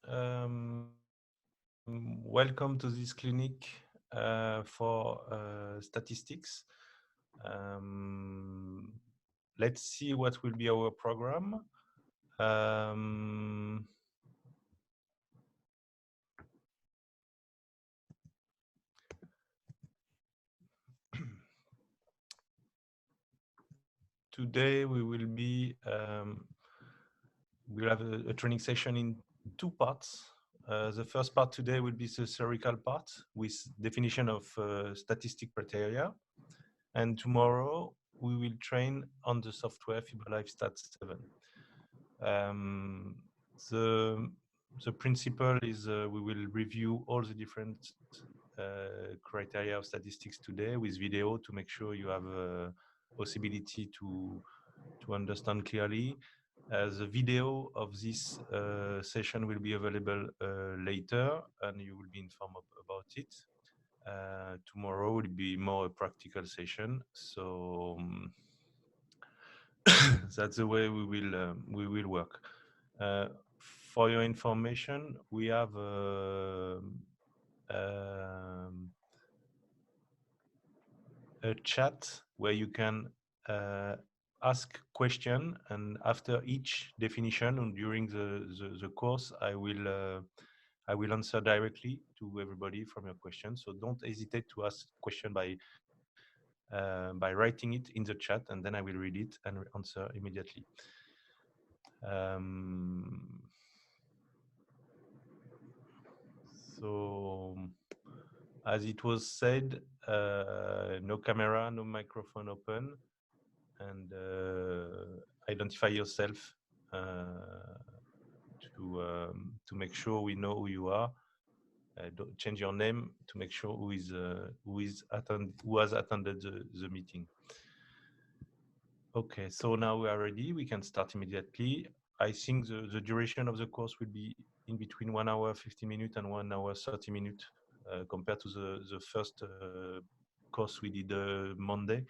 Um, Welcome to this clinic for statistics. Let's see what will be our program. Today we will be we'll have a training session in two parts. The first part today will be the theoretical part with definition of statistic criteria, and tomorrow we will train on the software FIBA Live Stat 7. The principle is we will review all the different criteria of statistics today with video to make sure you have a possibility to understand clearly. The video of this session will be available later, and you will be informed about it. Tomorrow will be more a practical session, so that's the way we will work. For your information, we have a chat where you can ask question, and after each definition and during the course, I will answer directly to everybody from your questions. So don't hesitate to ask question by writing it in the chat, and then I will read it and answer immediately. So, as it was said, no camera, no microphone open, and identify yourself to make sure we know who you are. Don't change your name to make sure who has attended the meeting. Okay, so now we are ready. We can start immediately. I think the duration of the course will be in between 1 hour 50 minutes and 1 hour 30 minutes compared to the first course we did Monday.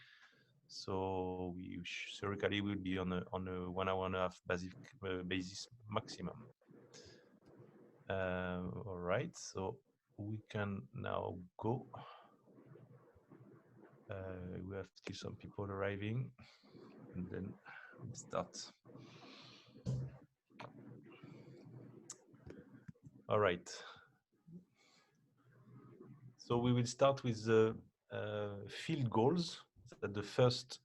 So we theoretically will be on a 1 hour and a half basis maximum. All right, so we can now go. We have still some people arriving, and then we start. All right. So we will start with the field goals. That's the first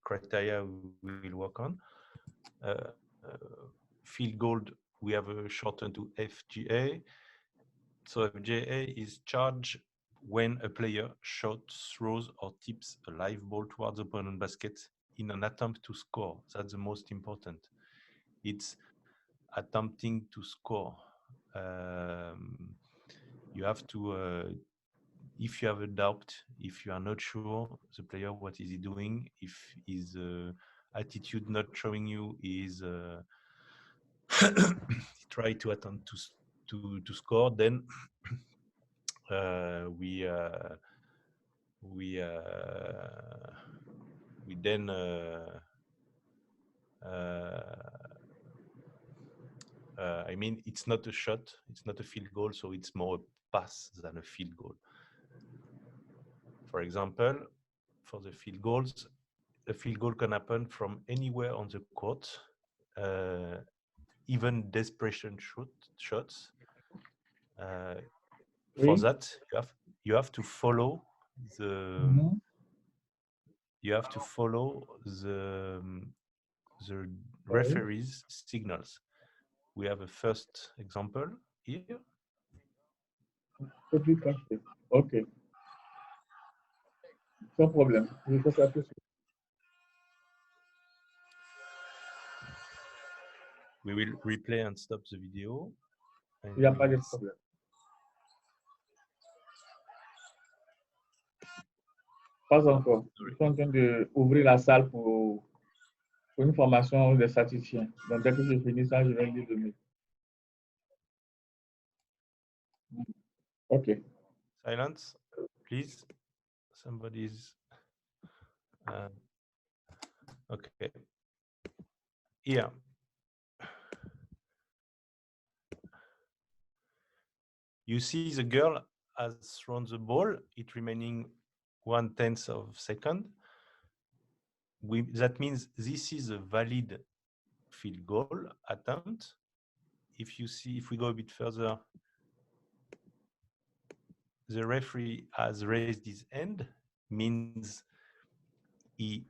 criteria we will work on. Field goal, we have a shortened to FGA. So FGA is charge when a player shoots, throws, or tips a live ball towards the opponent basket in an attempt to score. That's the most important. It's attempting to score. You have to, if you have a doubt, if you are not sure the player, what is he doing, if his attitude not showing you is try to attempt to score, then we then I mean, it's not a shot, it's not a field goal, so it's more a pass than a field goal. For example, for the field goals, a field goal can happen from anywhere on the court, even desperation shots. For that, you have to follow the the referee's signals. We have a first example here. Okay. No problem. We will replay and stop the video. Il n'y a pas de problème. Pas encore. Je suis en train d'ouvrir la salle pour une formation des statisticiens. Donc, dès que je finis ça, je vais lire le mail. OK. Silence, please. Somebody's... okay. Here. You see the girl has thrown the ball, it remaining 1/10 of a second. That means this is a valid field goal attempt. If you see, if we go a bit further, the referee has raised his hand, means he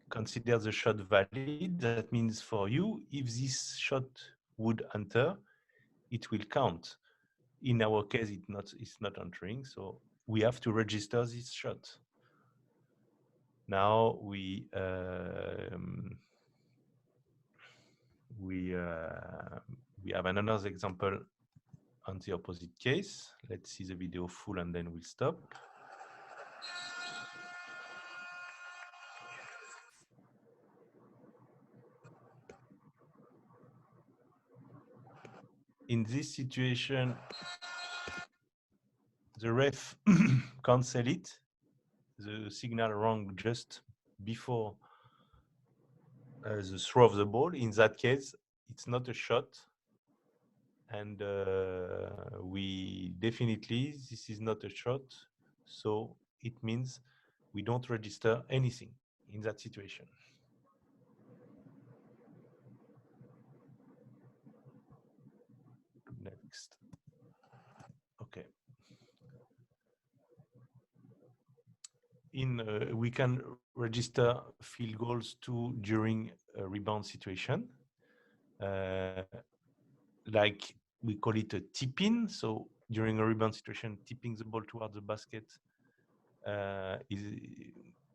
considers the shot valid. That means for you, if this shot would enter, it will count. In our case, it's not entering, so we have to register this shot. Now we have another example on the opposite case. Let's see the video full and then we'll stop. In this situation, the ref cancel it. The signal rang just before the throw of the ball. In that case, it's not a shot. And we definitely, this is not a shot. So it means we don't register anything in that situation. Next. Okay. We can register field goals too during a rebound situation. Like we call it a tip-in. So during a rebound situation, tipping the ball towards the basket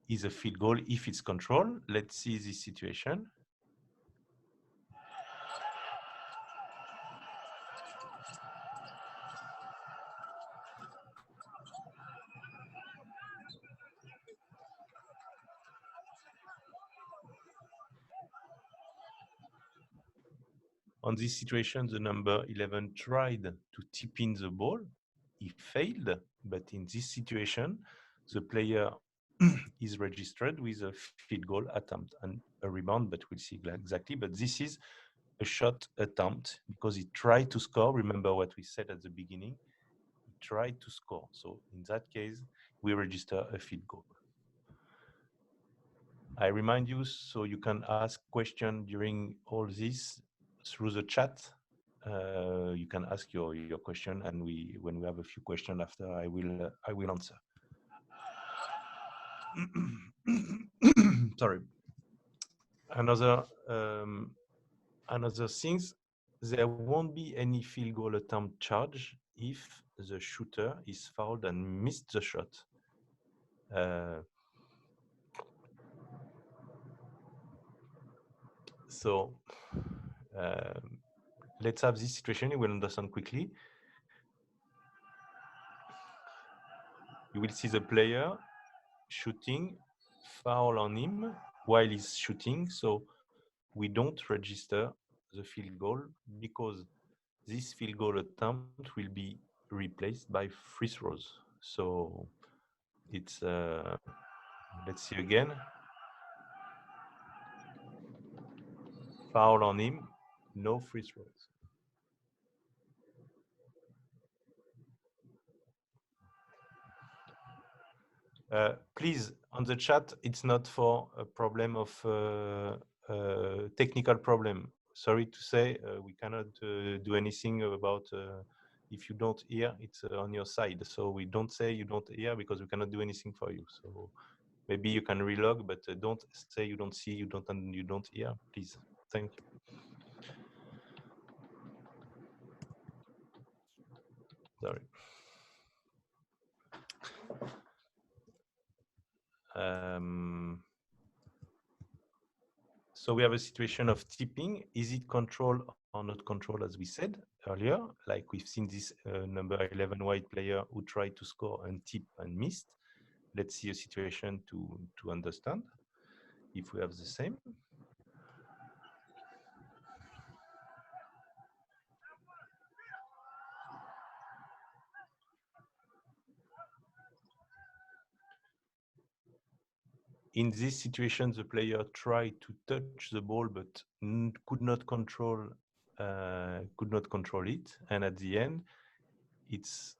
is a field goal if it's controlled. Let's see this situation. On this situation, the number 11 tried to tip in the ball. He failed, but in this situation, the player is registered with a field goal attempt and a rebound, but we'll see exactly. But this is a shot attempt because he tried to score. Remember what we said at the beginning. He tried to score. So in that case, we register a field goal. I remind you, so you can ask questions during all this through the chat. You can ask your question, and when we have a few questions after, I will answer. Sorry. Another things, there won't be any field goal attempt charge if the shooter is fouled and missed the shot. So let's have this situation. You will understand quickly. You will see the player shooting, foul on him while he's shooting. So we don't register the field goal because this field goal attempt will be replaced by free throws. So it's, let's see again. Foul on him, no free throws. Please, on the chat, it's not for a problem of technical problem. Sorry to say, we cannot do anything about if you don't hear, it's on your side. So we don't say you don't hear because we cannot do anything for you. So maybe you can relog, but don't say you don't see, you don't hear, please. Thank you. Sorry. So we have a situation of tipping. Is it controlled or not controlled, as we said earlier? Like we've seen this number 11 white player who tried to score and tip and missed. Let's see a situation to understand if we have the same. In this situation, the player tried to touch the ball but could not control it, and at the end, it's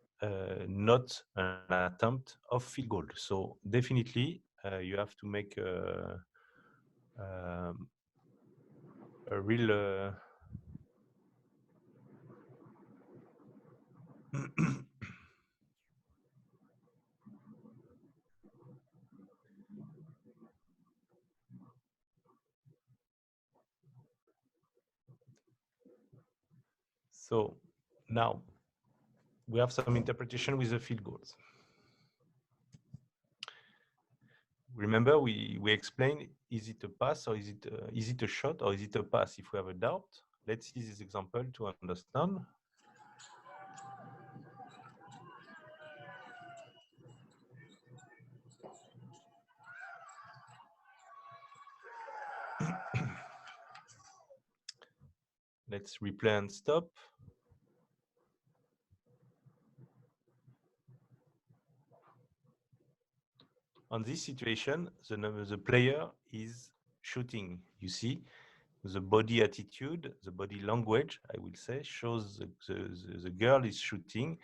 not an attempt of field goal. So definitely you have to make a real so now we have some interpretation with the field goals. Remember, we explained, is it a pass or is it a shot or is it a pass? If we have a doubt, let's see this example to understand. Let's replay and stop. On this situation, the player is shooting. You see, the body attitude, the body language, I will say, shows the girl is shooting.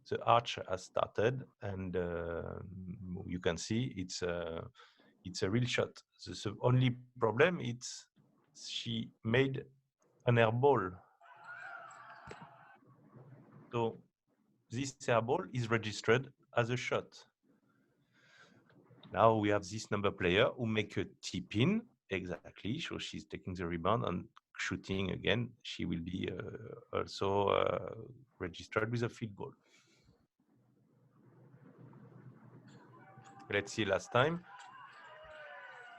The arch has started, and you can see it's a real shot. The only problem is she made an air ball. So this air ball is registered as a shot. Now we have this number player who make a tip in, exactly, so she's taking the rebound and shooting again. She will be also registered with a field goal. Let's see last time.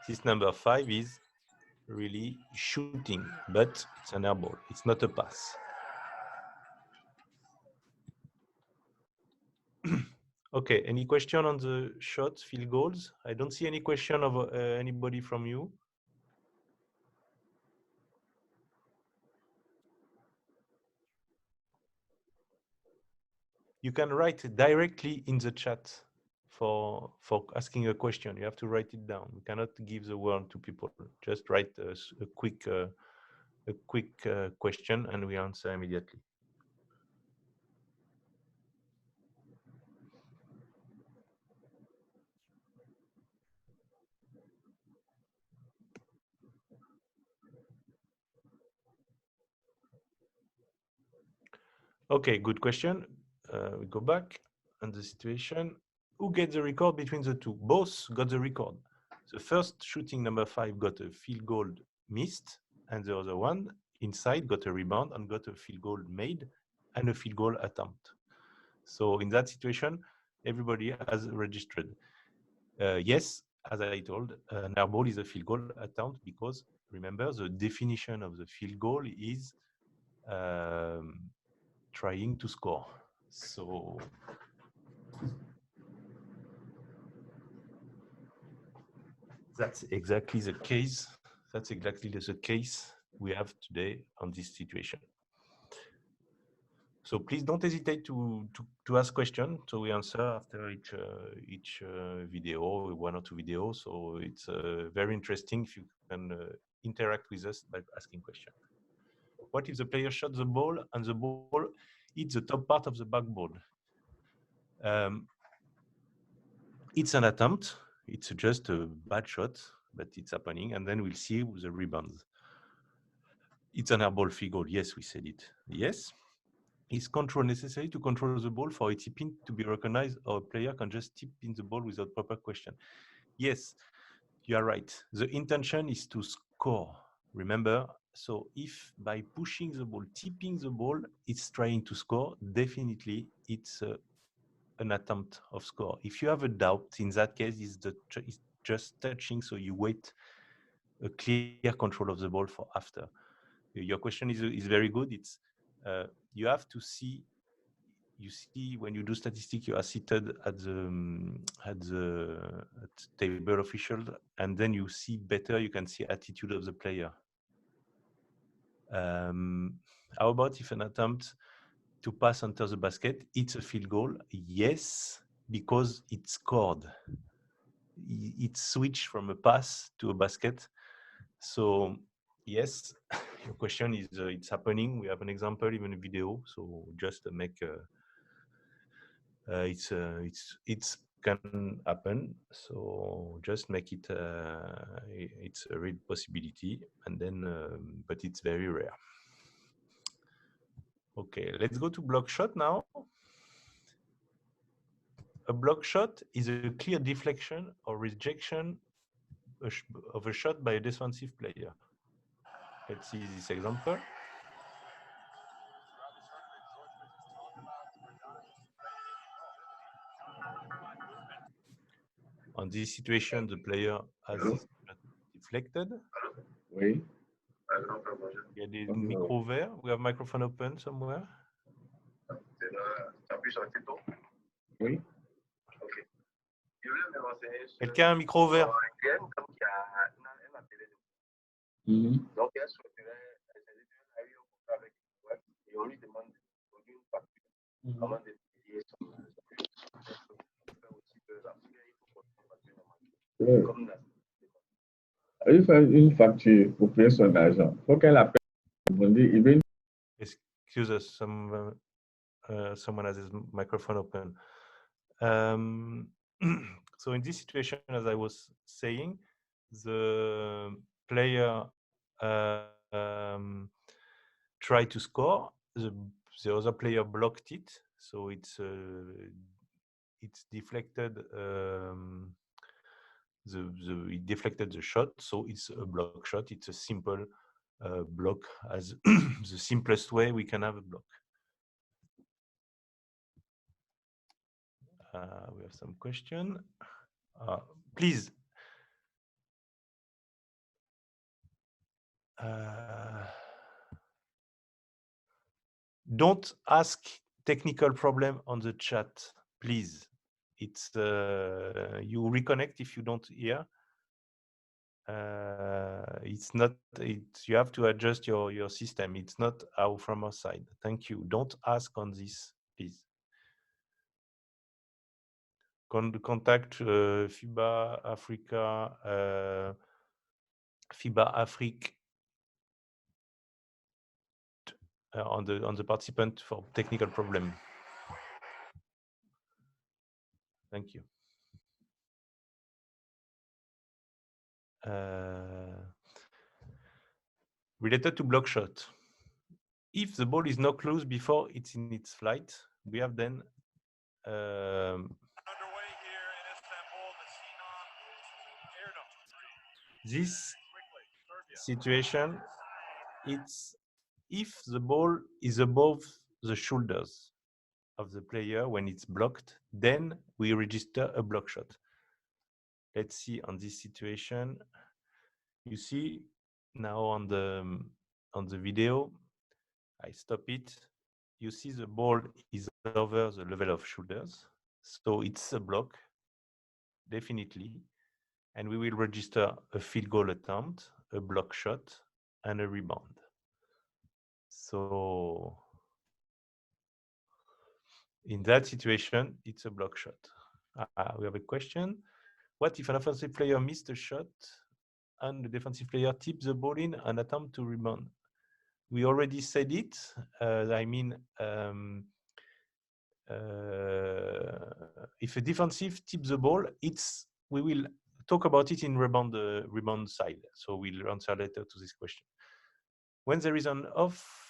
This number 5 is really shooting, but it's an air ball. It's not a pass. Okay, any question on the shots, field goals? I don't see any question of anybody from you. You can write directly in the chat for asking a question. You have to write it down. We cannot give the word to people. Just write a quick question and we answer immediately. Okay, good question. We go back and the situation. Who gets the record between the two? Both got the record. The first shooting number 5 got a field goal missed, and the other one inside got a rebound and got a field goal made and a field goal attempt. So in that situation, everybody has registered. Yes, as I told, an air ball is a field goal attempt because remember the definition of the field goal is trying to score. So that's exactly the case. That's exactly the case we have today on this situation. So please don't hesitate to ask questions. So we answer after each video, 1 or 2 videos. So it's very interesting if you can interact with us by asking questions. What if the player shot the ball and the ball hits the top part of the backboard? It's an attempt. It's just a bad shot, but it's happening. And then we'll see the rebounds. It's an airball field goal. Yes, we said it. Yes. Is control necessary to control the ball for a tip in to be recognized, or a player can just tip in the ball without proper question? Yes, you are right. The intention is to score. Remember, so if by pushing the ball, tipping the ball, it's trying to score, definitely it's an attempt of score. If you have a doubt, in that case, it's just touching, so you wait a clear control of the ball for after. Your question is very good. It's you have to see. You see, when you do statistics, you are seated at table official, and then you see better. You can see attitude of the player. How about if an attempt to pass under the basket, it's a field goal? Yes, because it scored. It switched from a pass to a basket. So yes, your question is it's happening. We have an example, even a video. So just to make It's can happen. So just make it. It's a real possibility, and then but it's very rare. Okay, let's go to block shot now. A block shot is a clear deflection or rejection of a shot by a defensive player. Let's see this example. On this situation, the player has his shot deflected. Oui. Il y a des micros verts. We have microphone open somewhere. Oui. Quelqu'un a un micro vert? Mhm. Donc, elle souhaiterait, elle a eu un contrat avec une boîte et on lui demande de produire une facture avant de payer son Il fait une facture pour payer son argent. Il faut qu'elle appelle. Excuse us, someone has his microphone open. So in this situation, as I was saying, the player tried to score. The other player blocked it, so it's deflected. It deflected the shot, so it's a block shot. It's a simple block, as the simplest way we can have a block. We have some question. Please. Don't ask technical problem on the chat, please. It's you reconnect if you don't hear. It's not. You have to adjust your system. It's not out from our side. Thank you. Don't ask on this, please. Contact FIBA Africa. FIBA Africa on the participant for technical problem. Thank you. Related to block shot. If the ball is not close before it's in its flight, we have then this situation. It's if the ball is above the shoulders of the player when it's blocked, then we register a block shot. Let's see on this situation. You see now on the video, I stop it. You see the ball is over the level of shoulders, so it's a block, definitely. And we will register a field goal attempt, a block shot, and a rebound. So in that situation, it's a block shot. We have a question. What if an offensive player missed a shot and the defensive player tips the ball in and attempt to rebound? We already said it. I mean, if a defensive tips the ball, we will talk about it in rebound side. So we'll answer later to this question. When there is an off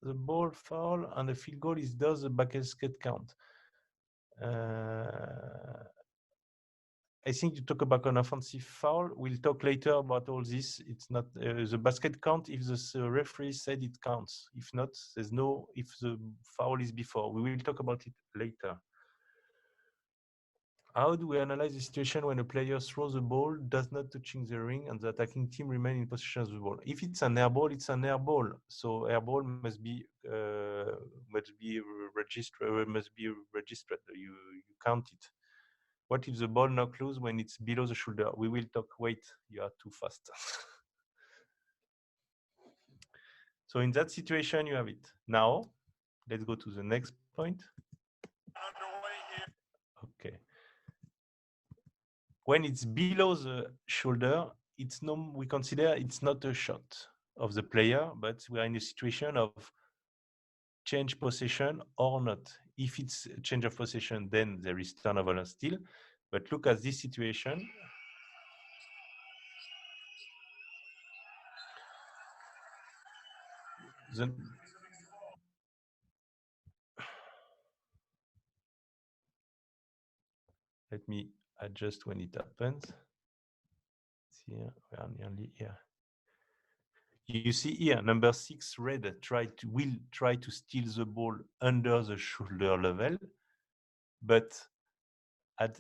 the ball foul and a field goal, does the basket count? I think you talk about an offensive foul. We'll talk later about all this. It's not the basket count if the referee said it counts. If not, there's no. If the foul is before, we will talk about it later. How do we analyze the situation when a player throws the ball, does not touching the ring, and the attacking team remain in possession of the ball? If it's an air ball, it's an air ball. So air ball must be registered. You count it. What if the ball not close when it's below the shoulder? We will talk. Wait, you are too fast. So in that situation, you have it. Now, let's go to the next point. Okay. When it's below the shoulder, we consider it's not a shot of the player, but we are in a situation of change possession or not. If it's a change of possession, then there is turnover and steal. But look at this situation. Then let me adjust when it happens. See, we are nearly here. You see here, number 6, red will try to steal the ball under the shoulder level, but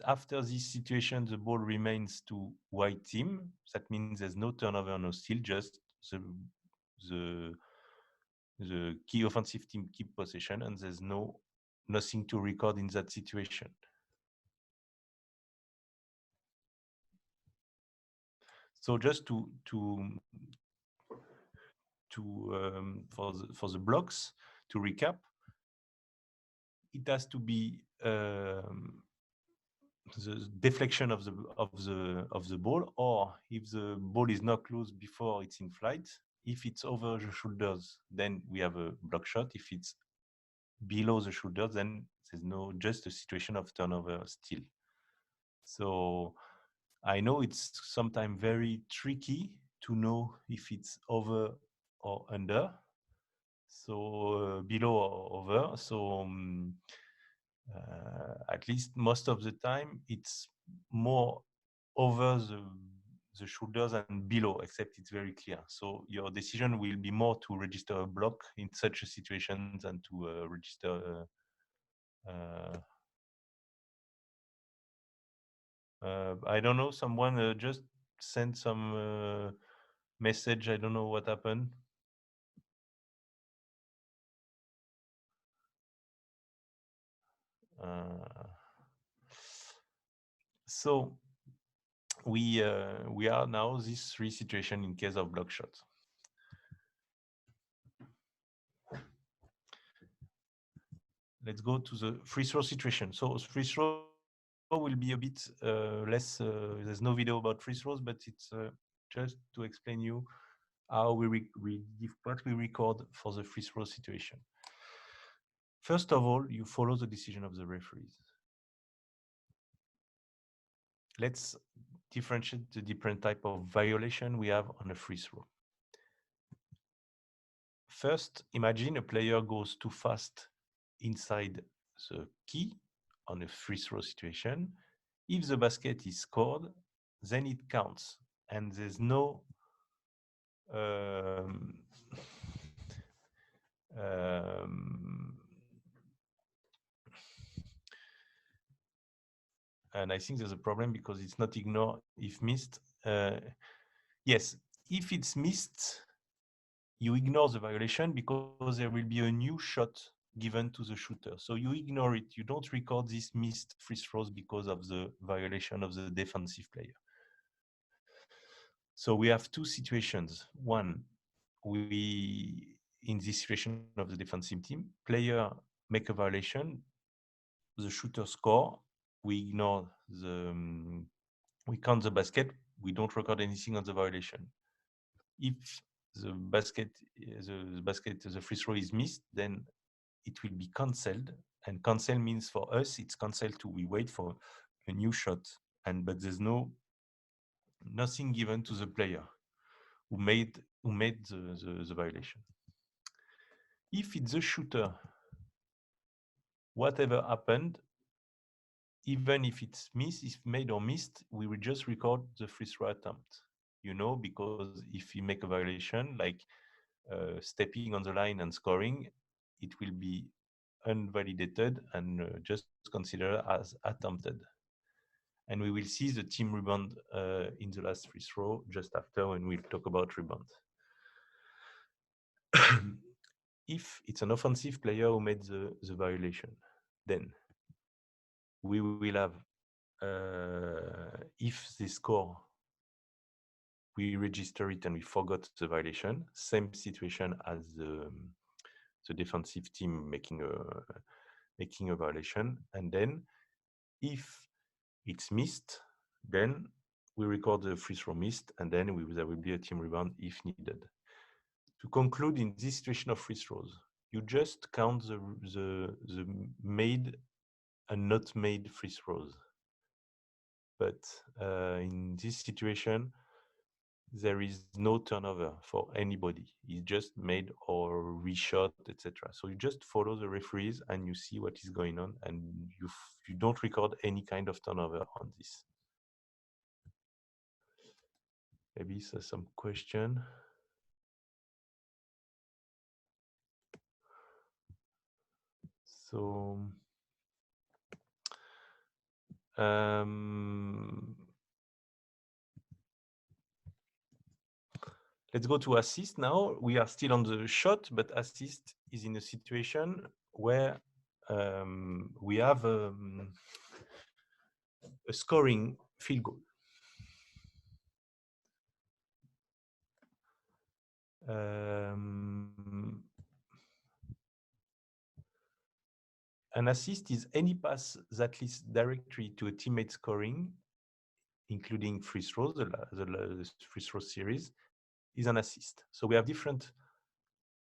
after this situation, the ball remains to white team. That means there's no turnover, no steal, just the key offensive team keep possession, and there's nothing to record in that situation. So just for the blocks, to recap, it has to be the deflection of the ball, or if the ball is not close before it's in flight. If it's over the shoulders, then we have a block shot. If it's below the shoulders, then there's just a situation of turnover still. So I know it's sometimes very tricky to know if it's over or under. So below or over. So at least most of the time, it's more over the shoulders and below, except it's very clear. So your decision will be more to register a block in such a situation than to register I don't know, someone just sent some message. I don't know what happened. So we are now these 3 situations in case of block shot. Let's go to the free throw situation. So free throw will be a bit less. There's no video about free throws, but it's just to explain you how what we record for the free throw situation. First of all, you follow the decision of the referees. Let's differentiate the different type of violation we have on a free throw. First, imagine a player goes too fast inside the key on a free throw situation. If the basket is scored, then it counts, and there's no and I think there's a problem because it's not ignored if missed. Yes, if it's missed, you ignore the violation because there will be a new shot given to the shooter. So you ignore it. You don't record these missed free throws because of the violation of the defensive player. So we have 2 situations. One, in this situation of the defensive team, player make a violation, the shooter score, we ignore we count the basket, we don't record anything on the violation. If the free throw is missed, then it will be cancelled. And cancel means for us, it's cancelled too. We wait for a new shot, but there's nothing given to the player who made the violation. If it's the shooter, whatever happened, even if it's made or missed, we will just record the free throw attempt. Because if he make a violation, like stepping on the line and scoring, it will be unvalidated and just considered as attempted. And we will see the team rebound in the last free throw just after when we'll talk about rebound. If it's an offensive player who made the violation, then we will have, if they score, we register it and we forgot the violation. Same situation as the defensive team making a violation. And then if it's missed, then we record the free throw missed, and then there will be a team rebound if needed. To conclude, in this situation of free throws, you just count the made and not made free throws. But in this situation, there is no turnover for anybody. It's just made or reshot, etc. So you just follow the referees and you see what is going on, and you don't record any kind of turnover on this. Maybe some question. So let's go to assist now. We are still on the shot, but assist is in a situation where we have a scoring field goal. An assist is any pass that leads directly to a teammate scoring, including free throws, the free throw series, is an assist. So we have different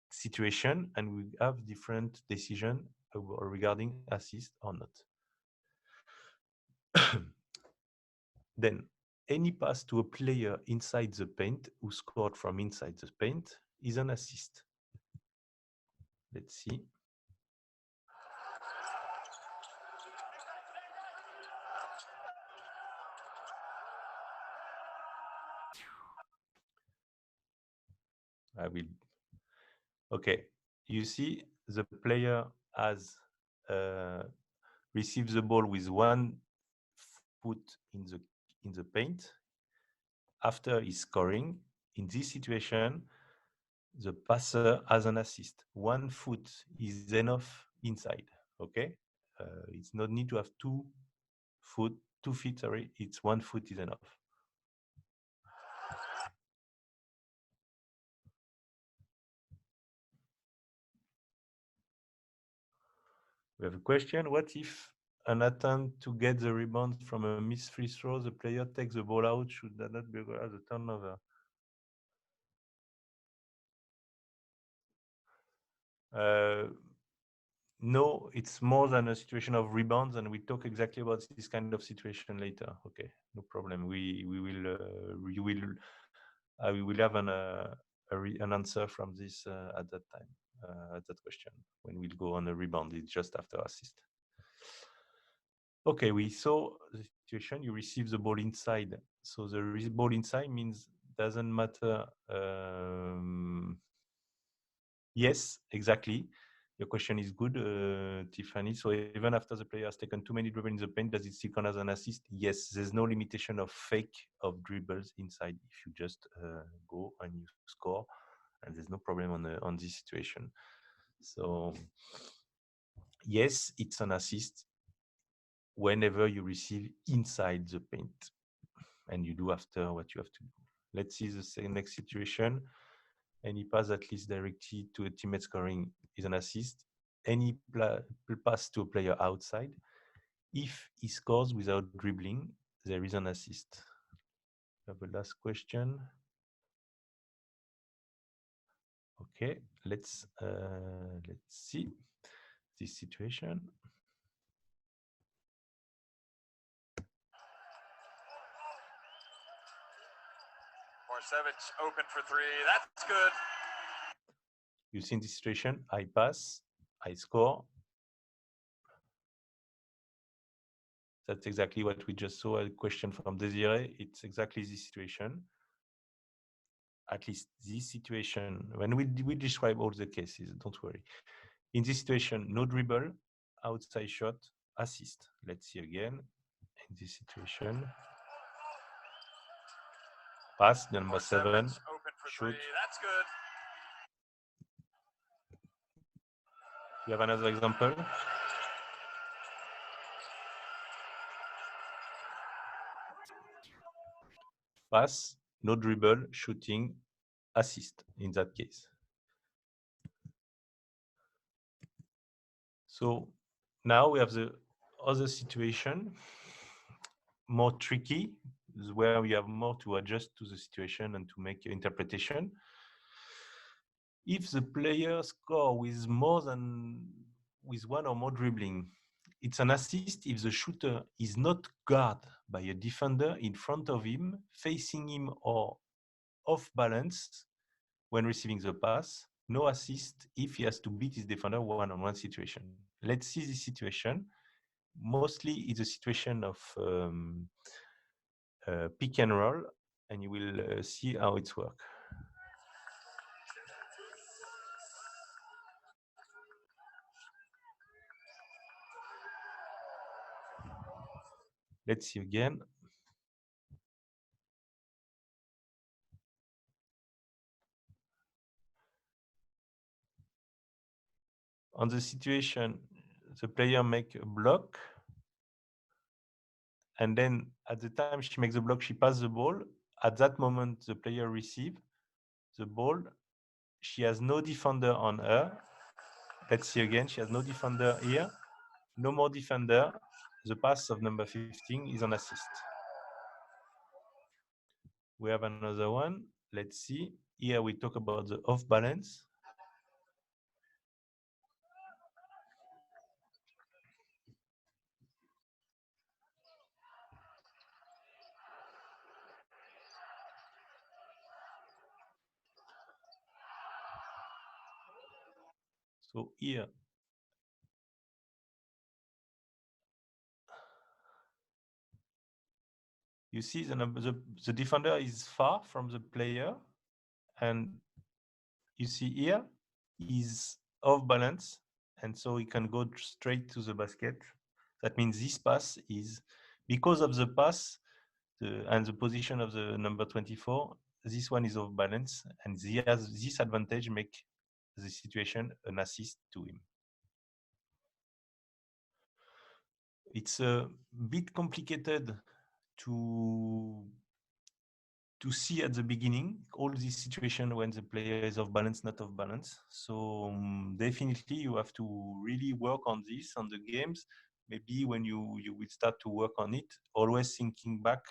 situation and we have different decision regarding assist or not. Then any pass to a player inside the paint who scored from inside the paint is an assist. Let's see. I will. Okay, you see the player has received the ball with 1 foot in the paint. After he's scoring, in this situation, the passer has an assist. 1 foot is enough inside. Okay, it's not need to have 2 feet. Sorry, it's 1 foot is enough. We have a question. What if an attempt to get the rebound from a missed free throw, the player takes the ball out? Should that not be as a turnover? No, it's more than a situation of rebounds, and we talk exactly about this kind of situation later. Okay, no problem. We will have an answer from this at that time, at that question, when we'll go on a rebound. It's just after assist. Okay, we saw the situation. You receive the ball inside. So the ball inside means doesn't matter. Yes, exactly. Your question is good, Tiffany. So even after the player has taken too many dribbles in the paint, does it still count as an assist? Yes, there's no limitation of fake of dribbles inside. If you just go and you score, and there's no problem on this situation. So yes, it's an assist whenever you receive inside the paint, and you do after what you have to do. Let's see the next situation. Any pass that leads directly to a teammate scoring is an assist. Any pass to a player outside, if he scores without dribbling, there is an assist. We have a last question. Okay, let's see this situation. Morsevich open for 3. That's good. You see in this situation, I pass, I score. That's exactly what we just saw. A question from Desiree. It's exactly this situation. At least this situation, when we describe all the cases, don't worry. In this situation, no dribble, outside shot, assist. Let's see again. In this situation, pass, number 7, shoot. That's good. You have another example? Pass, no dribble, shooting, assist in that case. So now we have the other situation, more tricky, where we have more to adjust to the situation and to make interpretation. If the player score with one or more dribbling, it's an assist if the shooter is not guarded by a defender in front of him, facing him, or off balance when receiving the pass. No assist if he has to beat his defender one-on-one situation. Let's see this situation. Mostly it's a situation of pick and roll, and you will see how it's work. Let's see again. On the situation, the player make a block, and then at the time she makes the block, she passes the ball. At that moment, the player receives the ball. She has no defender on her. Let's see again, she has no defender here. No more defender. The pass of number 15 is an assist. We have another one. Let's see. Here we talk about the off balance. So here, you see the defender is far from the player, and you see here is off balance, and so he can go straight to the basket. That means this pass is, because of the pass and the position of the number 24, this one is off balance, and he has this advantage, make the situation an assist to him. It's a bit complicated to see at the beginning all these situations when the player is off balance, not off balance. So definitely you have to really work on this on the games. Maybe when you will start to work on it, always thinking back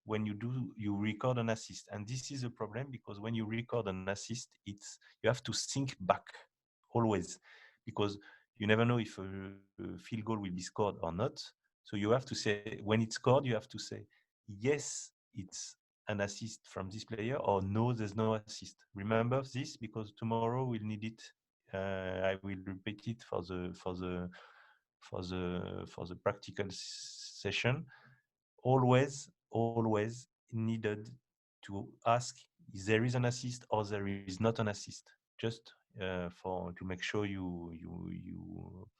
when you record an assist. And this is a problem, because when you record an assist, you have to think back always, because you never know if a field goal will be scored or not. So you have to say, when it's scored, you have to say, yes, it's an assist from this player, or no, there's no assist. Remember this, because tomorrow we'll need it. I will repeat it for the practical session. Always needed to ask if there is an assist or there is not an assist, just to make sure you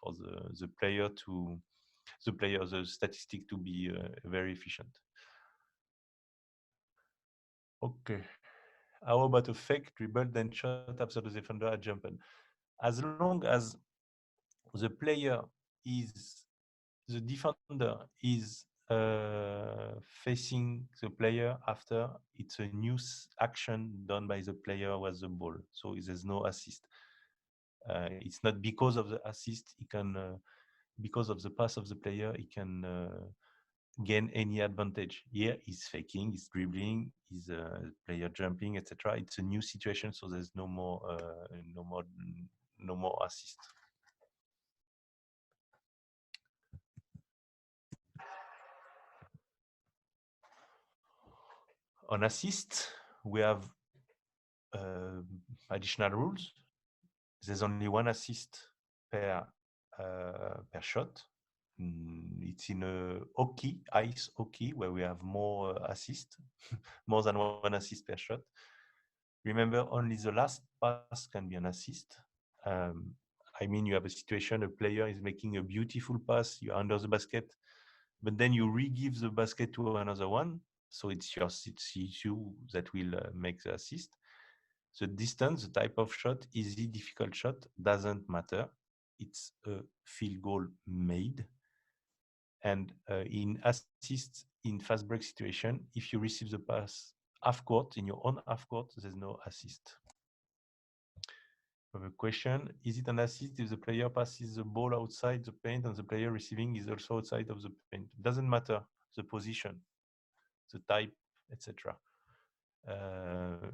for the statistic to be very efficient. Okay. How about a fake dribble, then shot after the defender at jump? As long as the defender is facing the player after, it's a new action done by the player with the ball. So there's no assist. It's not because of the assist, he can, because of the pass of the player, he can gain any advantage. Here he's faking, he's dribbling, he's player jumping, etc. It's a new situation, so there's no more assist. On assist, we have additional rules. There's only one assist per shot. It's in a ice hockey, where we have more assist, more than one assist per shot. Remember, only the last pass can be an assist. I mean, you have a situation, a player is making a beautiful pass, you're under the basket, but then you re-give the basket to another one. So it's you that will make the assist. The distance, the type of shot, easy, difficult shot, doesn't matter. It's a field goal made. And in assists, in fast break situation, if you receive the pass half court, in your own half court, there's no assist. I have a question. Is it an assist if the player passes the ball outside the paint and the player receiving is also outside of the paint? It doesn't matter the position, the type, etc.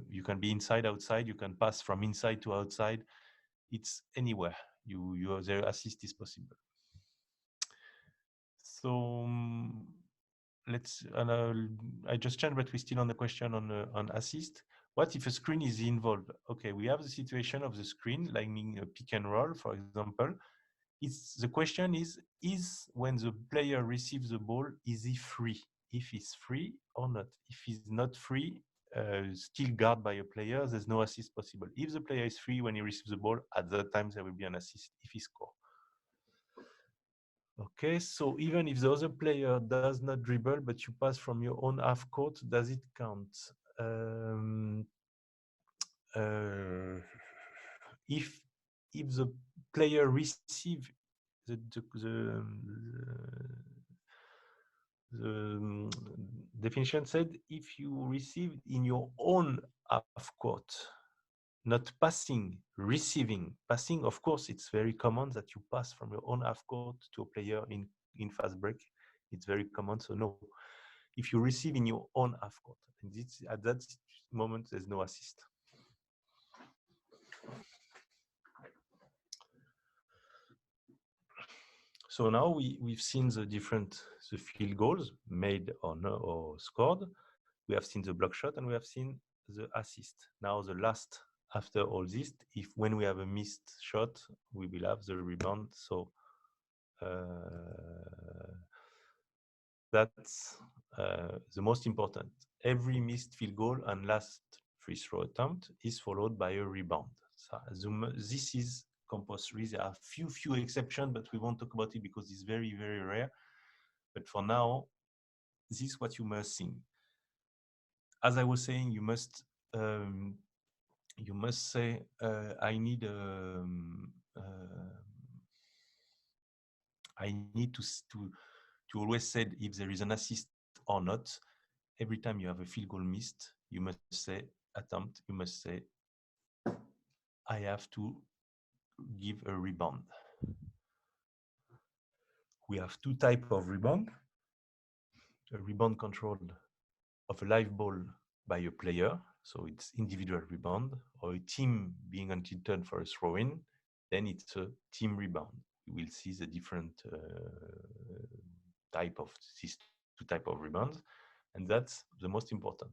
You can be inside, outside. You can pass from inside to outside. It's anywhere. The assist is possible. So let's. I just changed, but we're still on the question on assist. What if a screen is involved? Okay, we have the situation of the screen, like in a pick and roll, for example. The question is when the player receives the ball, is he free? If he's free or not. If he's not free, still guarded by a player, there's no assist possible. If the player is free when he receives the ball, at that time there will be an assist if he scores. Okay, so even if the other player does not dribble, but you pass from your own half court, does it count? If the player receives the definition said if you receive in your own half court, not passing, receiving. Passing, of course, it's very common that you pass from your own half court to a player in fast break. It's very common, so no. If you receive in your own half court, at that moment, there's no assist. So now we've seen the field goals made or scored. We have seen the block shot and we have seen the assist. Now the last after all this, when we have a missed shot, we will have the rebound. So that's the most important. Every missed field goal and last free throw attempt is followed by a rebound. So this is compulsory. There are few exceptions, but we won't talk about it because it's very, very rare. But for now, this is what you must sing. As I was saying, you must say, I need to always say if there is an assist or not. Every time you have a field goal missed, you must say attempt. You must say, I have to give a rebound. We have two types of rebound. A rebound controlled of a live ball by a player, so it's individual rebound, or a team being entitled for a throw-in, then it's a team rebound. You will see the different these two type of rebounds, and that's the most important.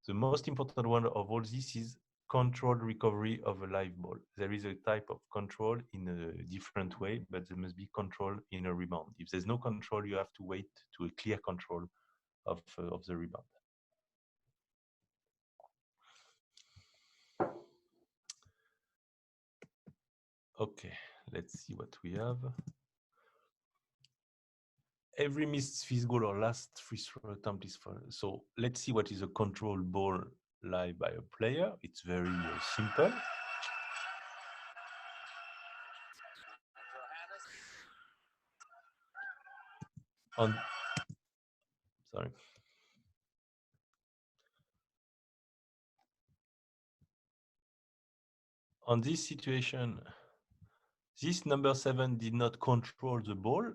The most important one of all this is controlled recovery of a live ball. There is a type of control in a different way, but there must be control in a rebound. If there's no control, you have to wait to a clear control of the rebound. Okay, let's see what we have. Every missed field goal or last free throw attempt is for. So let's see what is a control ball live by a player. It's very simple. On this situation, this number 7 did not control the ball.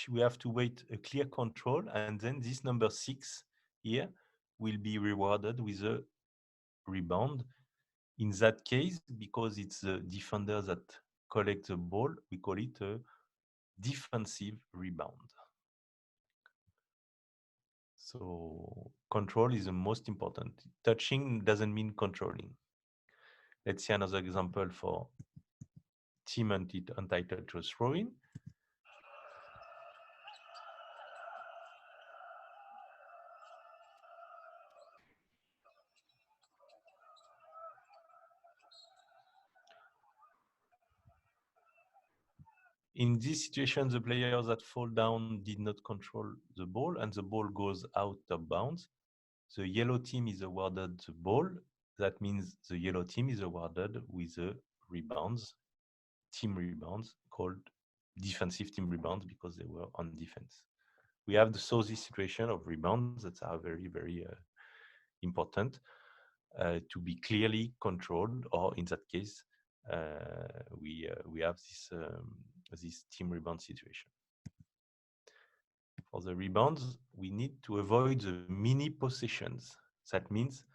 We have to wait a clear control, and then this number 6 here will be rewarded with a rebound. In that case, because it's the defender that collects the ball, we call it a defensive rebound. So control is the most important. Touching doesn't mean controlling. Let's see another example for team entitled to a throw-in. In this situation, the players that fall down did not control the ball, and the ball goes out of bounds. The yellow team is awarded the ball. That means the yellow team is awarded with the rebounds, team rebounds, called defensive team rebounds because they were on defense. We have this situation of rebounds that are very, very important to be clearly controlled, or in that case, we have this team rebound situation. For the rebounds, we need to avoid the mini possessions. That means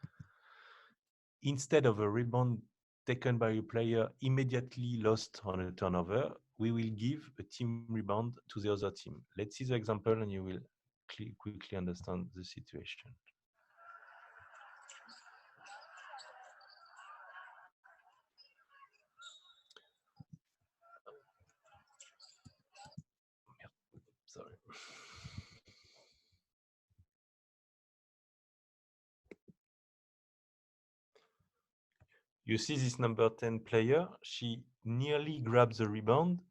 instead of a rebound taken by a player immediately lost on a turnover, we will give a team rebound to the other team. Let's see the example and you will quickly understand the situation. Sorry. You see this number 10 player, she nearly grabs the rebound,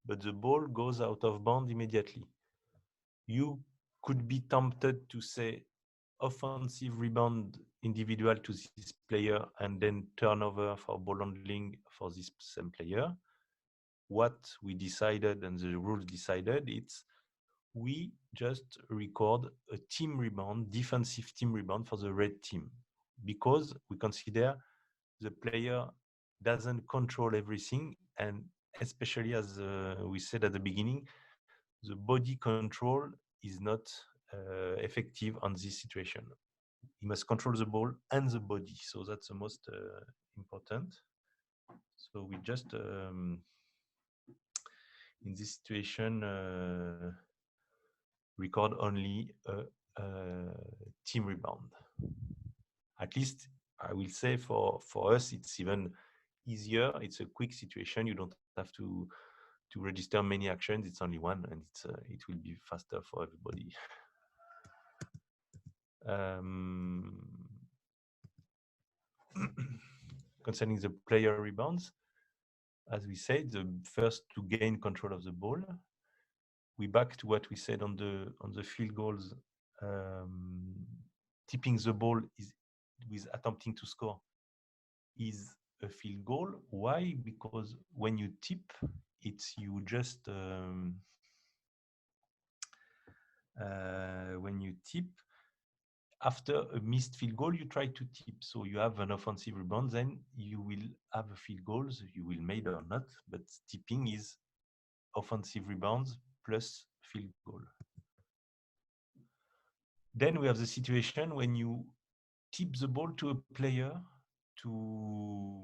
but the ball goes out of bounds immediately. You could be tempted to say offensive rebound individual to this player and then turnover for ball handling for this same player. What we decided and the rules decided, it's we just record a team rebound, defensive team rebound for the red team, because we consider the player doesn't control everything, and especially as we said at the beginning, the body control is not effective on this situation. He must control the ball and the body, so that's the most important. So we just in this situation record only a team rebound. At least I will say for us it's even easier. It's a quick situation. You don't have to register many actions. It's only one, and it will be faster for everybody. Concerning the player rebounds, as we said, the first to gain control of the ball. We back to what we said on the field goals. Tipping the ball is with attempting to score is a field goal. Why? Because when you tip, it's you just when you tip, after a missed field goal, you try to tip. So you have an offensive rebound, then you will have a field goals. You will made or not, but tipping is offensive rebounds plus field goal. Then we have the situation when you tip the ball to a player to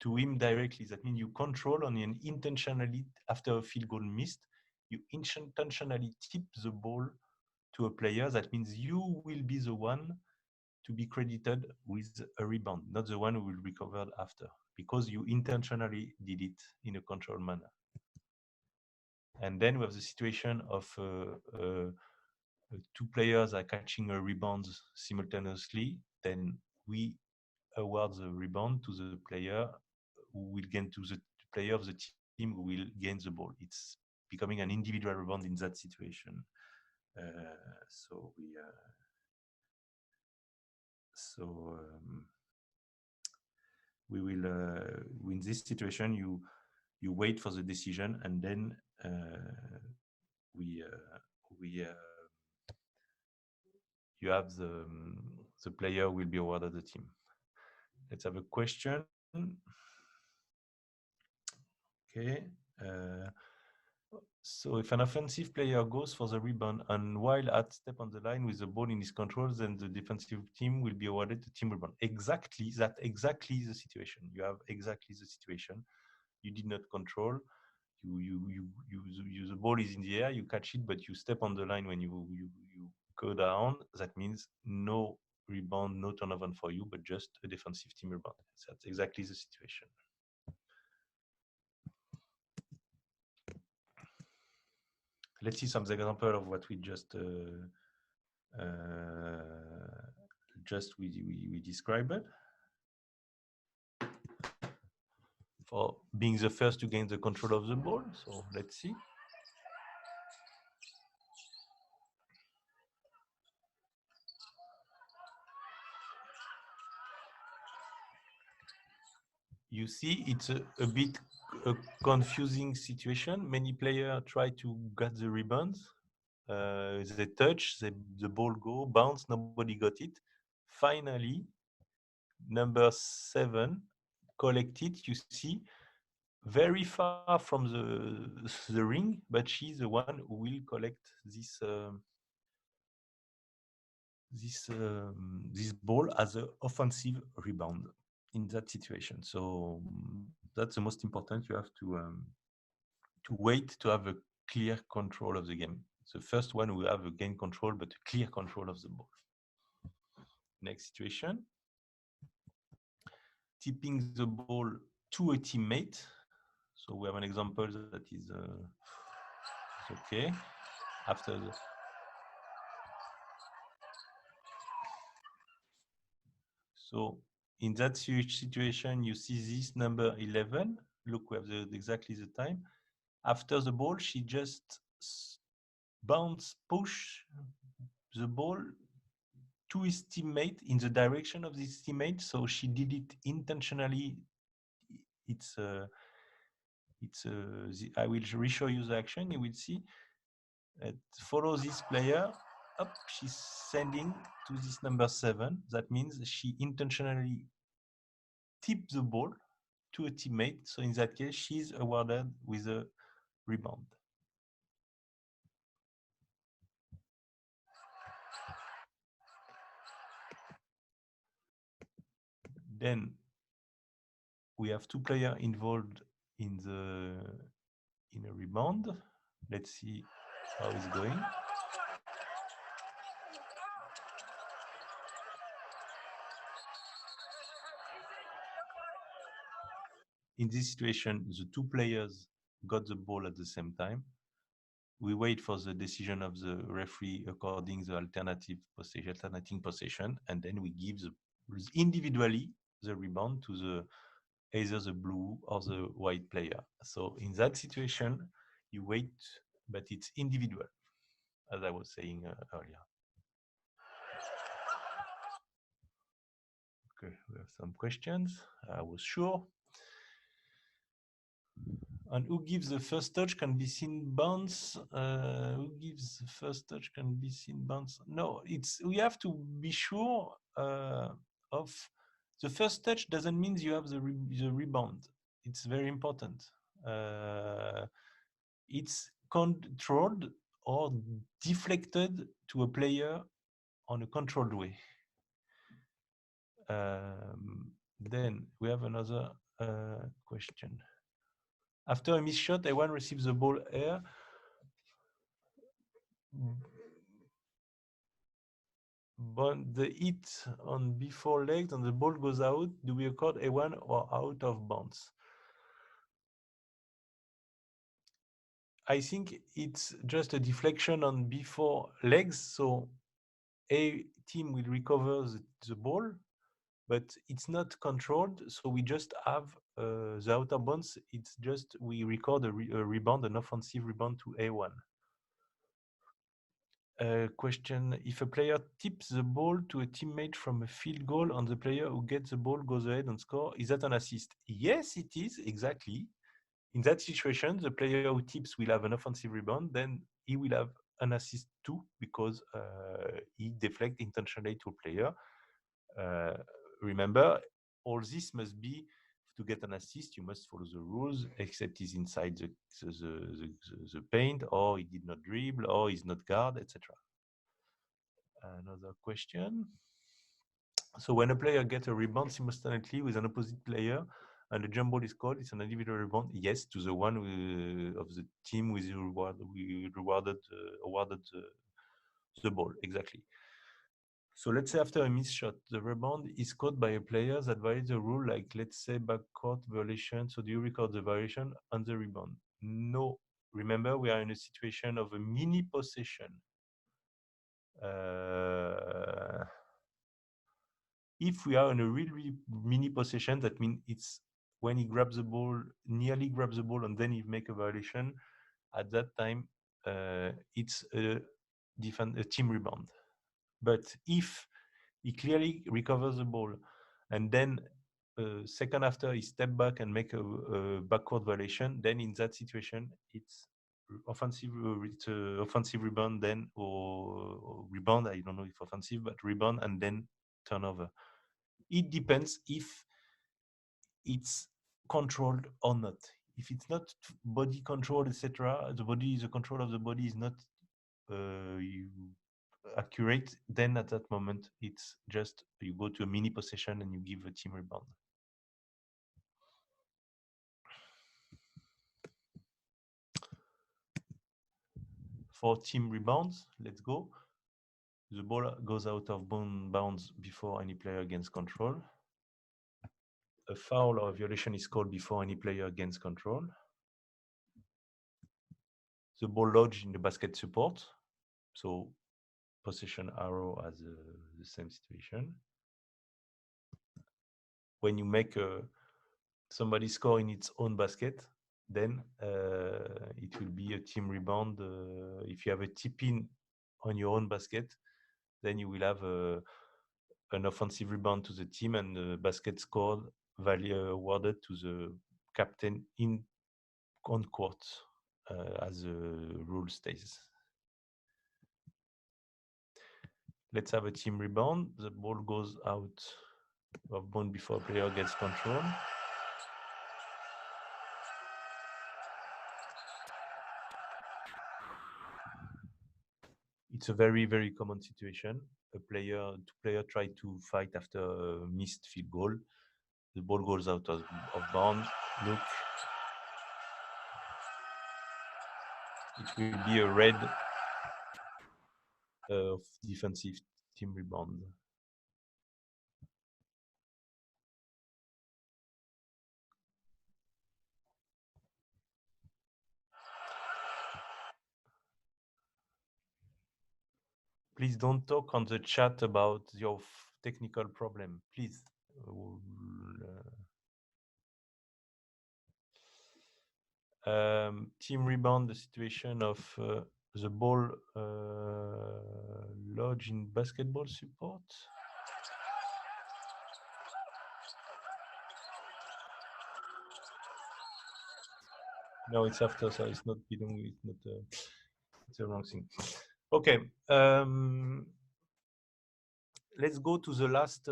him directly. That means you control on an intentionally, after a field goal missed, you intentionally tip the ball to a player. That means you will be the one to be credited with a rebound, not the one who will recover after, because you intentionally did it in a controlled manner. And then we have the situation of two players are catching a rebound simultaneously. Then we award the rebound to the player who will gain, to the player of the team who will gain the ball. It's becoming an individual rebound in that situation. So we will in this situation you wait for the decision, and then you have the player will be awarded the team. Let's have a question. Okay. So if an offensive player goes for the rebound and while at step on the line with the ball in his control, then the defensive team will be awarded the team rebound. Exactly the situation. You have exactly the situation. You did not control. The ball is in the air. You catch it, but you step on the line when you go down. That means no rebound, no turnover for you, but just a defensive team rebound. So that's exactly the situation. Let's see some example of what we just we described it. For being the first to gain the control of the ball. So let's see. You see, it's a bit confusing situation. Many players try to get the rebounds. They touch, the ball go, bounce, nobody got it. Finally, number 7 collect it, you see, very far from the ring, but she's the one who will collect this this ball as an offensive rebound in that situation. So that's the most important. You have to wait to have a clear control of the game. The first one will have a gain control, but a clear control of the ball. Next situation. Tipping the ball to a teammate. So we have an example that is okay. After the so in that situation, you see this number 11. Look, we have exactly the time. After the ball, she just push the ball to his teammate in the direction of this teammate. So she did it intentionally. I will re-show you the action. You will see. Follow this player. Up, she's sending to this number 7. That means she intentionally tipped the ball to a teammate. So in that case, she's awarded with a rebound. Then we have 2 players involved in a rebound. Let's see how it's going. In this situation, the 2 players got the ball at the same time. We wait for the decision of the referee according the alternating possession, and then we give individually the rebound to either the blue or the white player. So in that situation, you wait, but it's individual, as I was saying earlier. Okay, we have some questions. I was sure. And who gives the first touch can be seen bounce. Who gives the first touch can be seen bounce. No, we have to be sure of the first touch doesn't mean you have the rebound. It's very important. It's controlled or deflected to a player on a controlled way. Then we have another question. After a missed shot, A1 receives the ball air. But the hit on before legs and the ball goes out, do we record A1 or out of bounds? I think it's just a deflection on before legs. So a team will recover the ball, but it's not controlled. So we just have the outer bounds. It's just we record a rebound, an offensive rebound to A1. Question: if a player tips the ball to a teammate from a field goal and the player who gets the ball goes ahead and score, is that an assist? Yes, it is, exactly. In that situation, the player who tips will have an offensive rebound, then he will have an assist too, because he deflects intentionally to a player. Remember, all this must be, to get an assist, you must follow the rules, except he's inside the paint, or he did not dribble, or he's not guard, etc. Another question. So when a player gets a rebound simultaneously with an opposite player and the jump ball is called, it's an individual rebound. Yes, to the one of the team with awarded the ball, exactly. So let's say after a missed shot, the rebound is caught by a player that violates the rule, like let's say backcourt violation. So do you record the violation on the rebound? No. Remember, we are in a situation of a mini possession. If we are in a really mini possession, that means it's when he grabs the ball, nearly grabs the ball, and then he make a violation. At that time, it's a team rebound. But if he clearly recovers the ball, and then second after he step back and make a backcourt violation, then in that situation, it's offensive rebound, then or rebound. I don't know if offensive, but rebound and then turnover. It depends if it's controlled or not. If it's not body control, etc., the control of the body is not accurate, then at that moment, it's just you go to a mini possession and you give a team rebound. For team rebounds, let's go. The ball goes out of bounds before any player gains control. A foul or a violation is called before any player gains control. The ball lodged in the basket support. So possession arrow has the same situation. When you make somebody score in its own basket, then it will be a team rebound. If you have a tip-in on your own basket, then you will have an offensive rebound to the team and the basket scored value awarded to the captain on court, as the rule states. Let's have a team rebound. The ball goes out of bound before player gets control. It's a very, very common situation. Two player try to fight after a missed field goal. The ball goes out of bounds. Look, it will be a red defensive team rebound. Please don't talk on the chat about your technical problem, please. Team rebound, the situation of the ball lodged in basketball support. No, it's after, so it's not belong. It's not. It's the wrong thing. Okay. Let's go to the last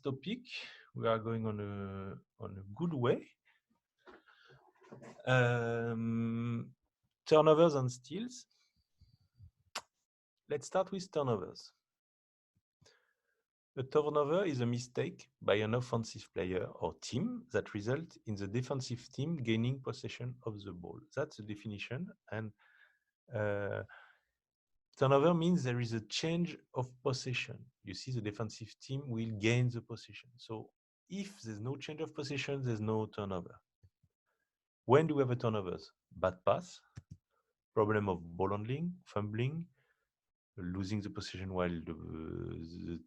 topic. We are going on a good way. Turnovers and steals. Let's start with turnovers. A turnover is a mistake by an offensive player or team that results in the defensive team gaining possession of the ball. That's the definition. And turnover means there is a change of possession. You see, the defensive team will gain the possession. So if there's no change of possession, there's no turnover. When do we have a turnovers? Bad pass, problem of ball handling, fumbling, losing the possession while the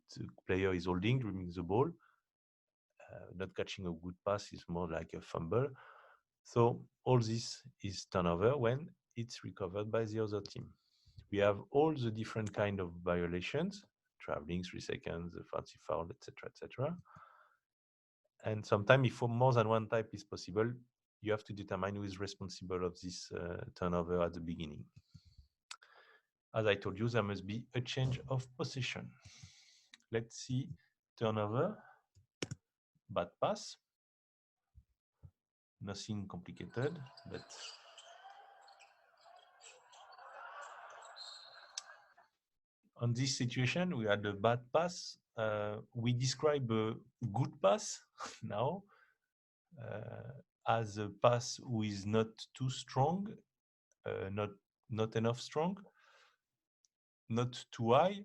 player is holding, dribbling the ball. Not catching a good pass is more like a fumble. So all this is turnover when it's recovered by the other team. We have all the different kind of violations, traveling 3 seconds, the fancy foul, etc., etc. And sometimes, if more than one type is possible, you have to determine who is responsible of this turnover at the beginning. As I told you, there must be a change of possession. Let's see turnover, bad pass. Nothing complicated, but on this situation, we had a bad pass. We describe a good pass now as a pass who is not too strong, not enough strong, not too high,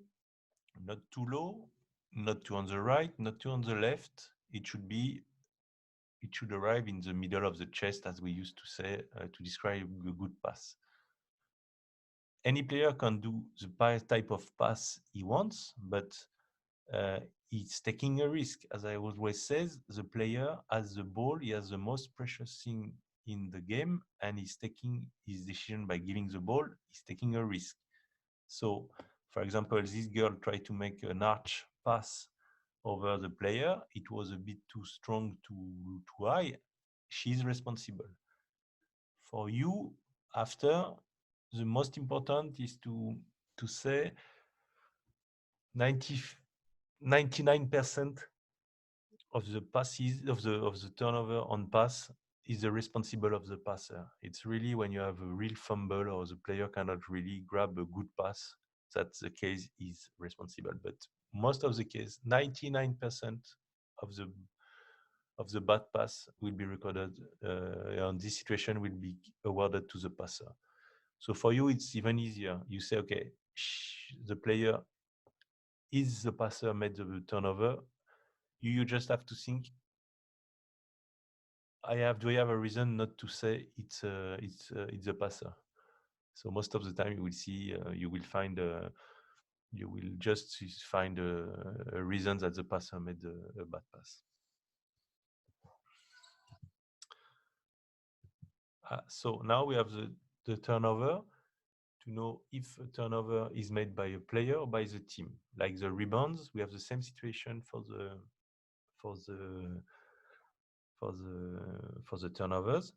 not too low, not too on the right, not too on the left. It should arrive in the middle of the chest, as we used to say, to describe a good pass. Any player can do the type of pass he wants, but he's taking a risk. As I always say, the player has the ball, he has the most precious thing in the game, and he's taking his decision by giving the ball, he's taking a risk. So, for example, this girl tried to make an arch pass over the player. It was a bit too strong, too high. She's responsible. For you, after, the most important is to say 99% of the passes of the turnover on pass is the responsible of the passer. It's really when you have a real fumble or the player cannot really grab a good pass, that the case is responsible. But most of the case, 99% of the bad pass will be recorded, and this situation will be awarded to the passer. So for you, it's even easier. You say, okay, the player is the passer made the turnover. You just have to think, do I have a reason not to say it's a passer? So most of the time you will see, you will just find a reason that the passer made a bad pass. So now we have the turnover to know if a turnover is made by a player or by the team. Like the rebounds, we have the same situation for the turnovers.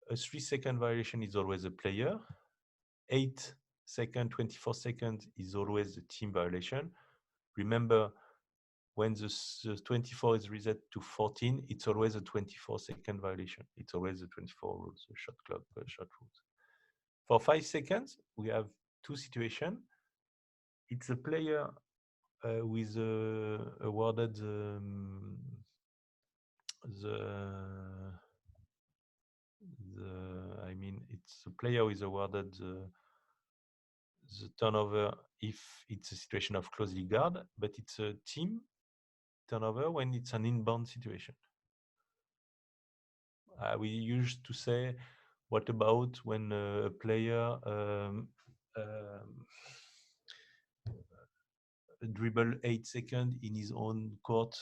A 3-second violation is always a player. 8-second, 24 seconds is always a team violation. Remember, when the 24 is reset to 14, it's always a 24-second violation. It's always the 24 rules, the shot clock, shot rules. For 5 seconds, we have two situations. It's a player with awarded it's a player who is awarded the turnover if it's a situation of closely guard, but it's a team turnover when it's an inbound situation. We used to say, what about when a player dribble 8 seconds in his own court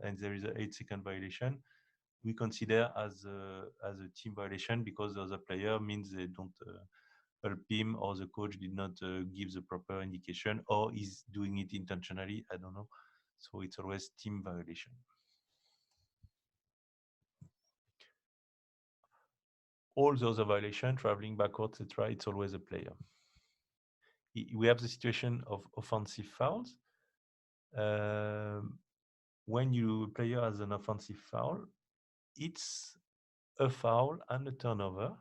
and there is an 8-second violation? We consider as a team violation because the other player means they don't help him, or the coach did not give the proper indication, or is doing it intentionally. I don't know. So it's always team violation. All the other violations, traveling backwards, etc., it's always a player. We have the situation of offensive fouls. When a player has an offensive foul, it's a foul and a turnover.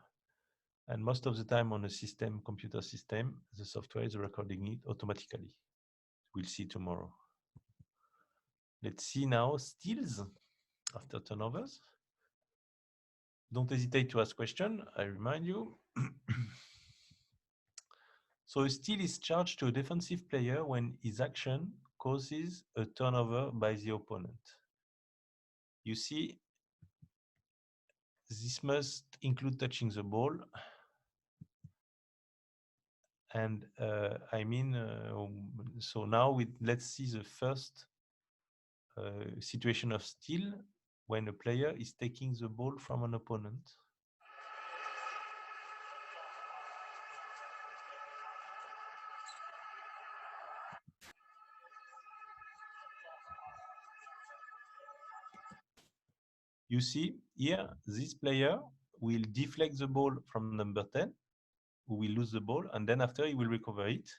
And most of the time on a computer system, the software is recording it automatically. We'll see tomorrow. Let's see now steals after turnovers. Don't hesitate to ask questions, I remind you. So a steal is charged to a defensive player when his action causes a turnover by the opponent. You see, this must include touching the ball. And so now let's see the first situation of steal when a player is taking the ball from an opponent. You see here, this player will deflect the ball from number 10, who will lose the ball, and then after he will recover it.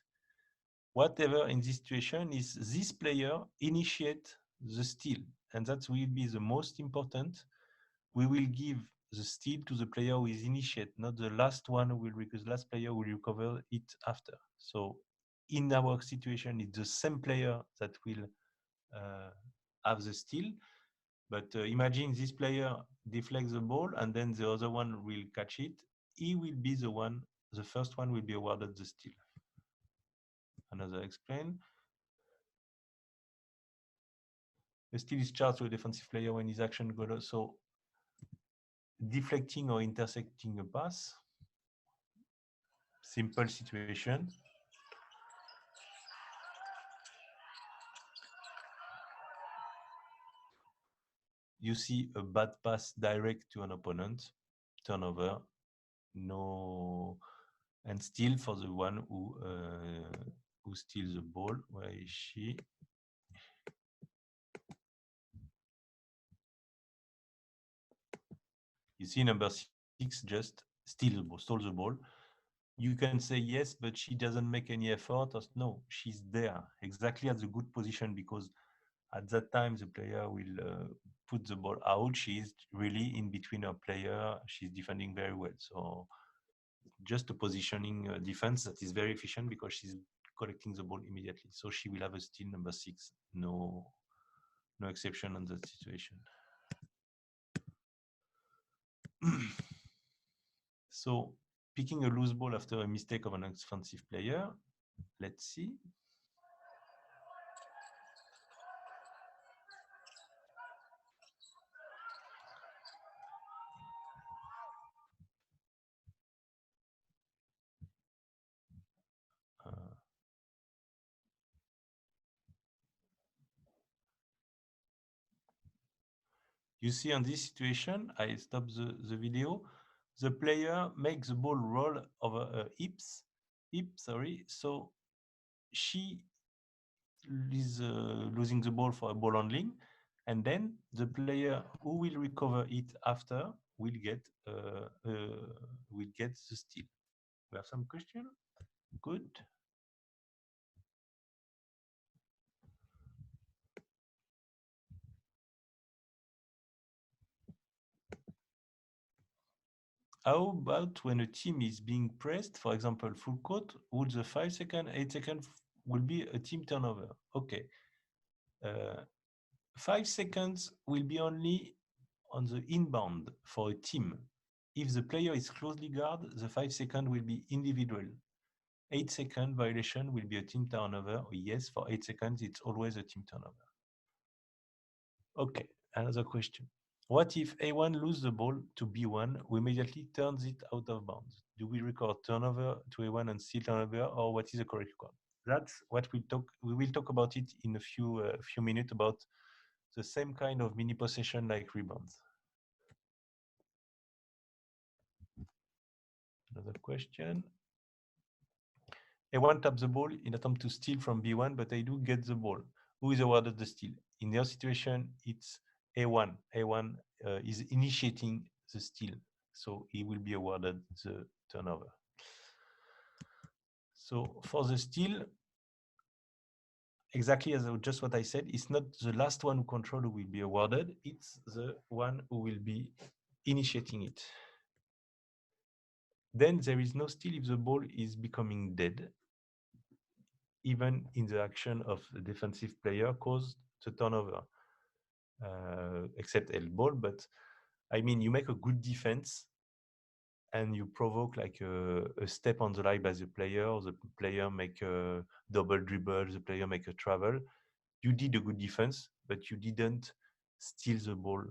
Whatever in this situation is this player initiate the steal, and that will be the most important. We will give the steal to the player who is initiate, not the last one who will, because the last player will recover it after. So in our situation, it's the same player that will have the steal. But imagine this player deflects the ball and then the other one will catch it. He will be the first one will be awarded the steal. Another explain. The steal is charged to a defensive player when his action goes. So deflecting or intercepting a pass. Simple situation. You see a bad pass direct to an opponent, turnover, no, and steal for the one who steals the ball. Where is she? You see number 6 just stole the ball. You can say yes, but she doesn't make any effort. Or no, she's there exactly at the good position because at that time the player will put the ball out. She is really in between her player. She's defending very well. So just a positioning defense that is very efficient because she's collecting the ball immediately. So she will have a steal number 6. No exception on that situation. So picking a loose ball after a mistake of an offensive player. Let's see. You see on this situation, I stop the video. The player makes the ball roll over hips, so she is losing the ball for a ball handling, and then the player who will recover it after will get the steal. We have some question? Good. How about when a team is being pressed, for example, full court, would the 5 second, 8 second will be a team turnover? Okay. 5 seconds will be only on the inbound for a team. If the player is closely guarded, the 5 second will be individual. 8 second violation will be a team turnover. Yes, for 8 seconds, it's always a team turnover. Okay, another question. What if A1 loses the ball to B1, who immediately turns it out of bounds? Do we record turnover to A1 and still turnover, or what is the correct record? That's what we will talk about it in a few minutes about the same kind of mini possession like rebounds. Another question. A1 taps the ball in attempt to steal from B1, but I do get the ball. Who is awarded the steal? In their situation, it's A1. A1 is initiating the steal, so he will be awarded the turnover. So for the steal, exactly as just what I said, it's not the last one who control who will be awarded, it's the one who will be initiating it. Then there is no steal if the ball is becoming dead, even in the action of the defensive player caused the turnover, except L ball. But I mean, you make a good defense and you provoke like a step on the line by the player make a double dribble, the player make a travel. You did a good defense, but you didn't steal the ball.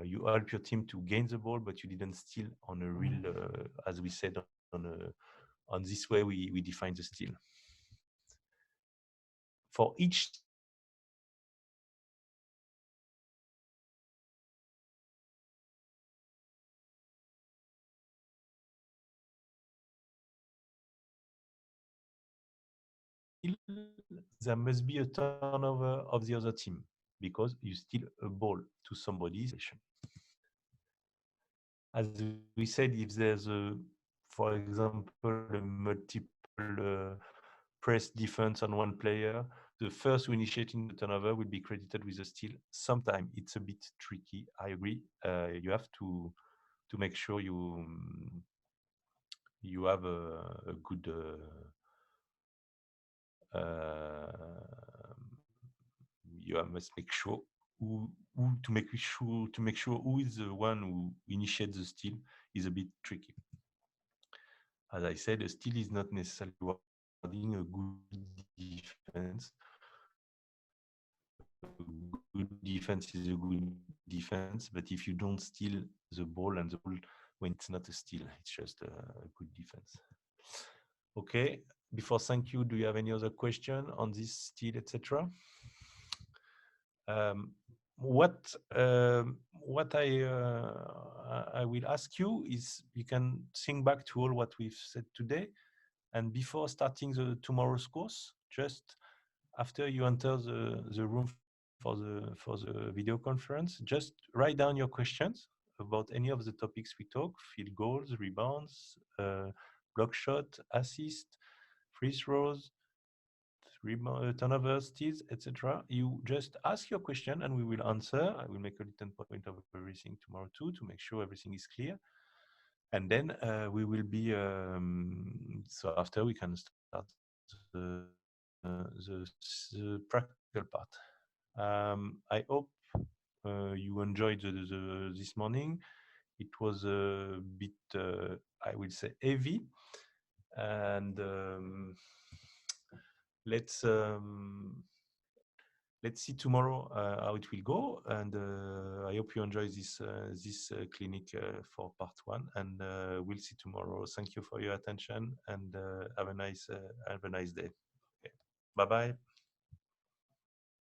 You help your team to gain the ball, but you didn't steal on a real, as we said, on this way we define the steal. For each there must be a turnover of the other team because you steal a ball to somebody's station. As we said, if there's for example, a multiple press defense on one player, the first who initiating the turnover will be credited with a steal. Sometimes it's a bit tricky. I agree. You have to make sure you have a good you must make sure who to make sure who is the one who initiates the steal is a bit tricky. As I said, a steal is not necessarily rewarding a good defense. A good defense is a good defense, but if you don't steal the ball and the ball when it's not a steal, it's just a good defense. Okay. Before thank you, do you have any other question on this steal, etc.? What I will ask you is you can think back to all what we've said today, and before starting the tomorrow's course, just after you enter the room for the video conference, just write down your questions about any of the topics we talk: field goals, rebounds, block shot, assist, free throws, turnovers, steals, etc. You just ask your question and we will answer. I will make a little point of everything tomorrow too to make sure everything is clear. And then we will be so after we can start the practical part. I hope you enjoyed this morning. It was a bit, I will say, heavy, and let's see tomorrow how it will go. And I hope you enjoy this clinic for part 1. And we'll see tomorrow. Thank you for your attention, and have a nice day. Okay. Bye bye.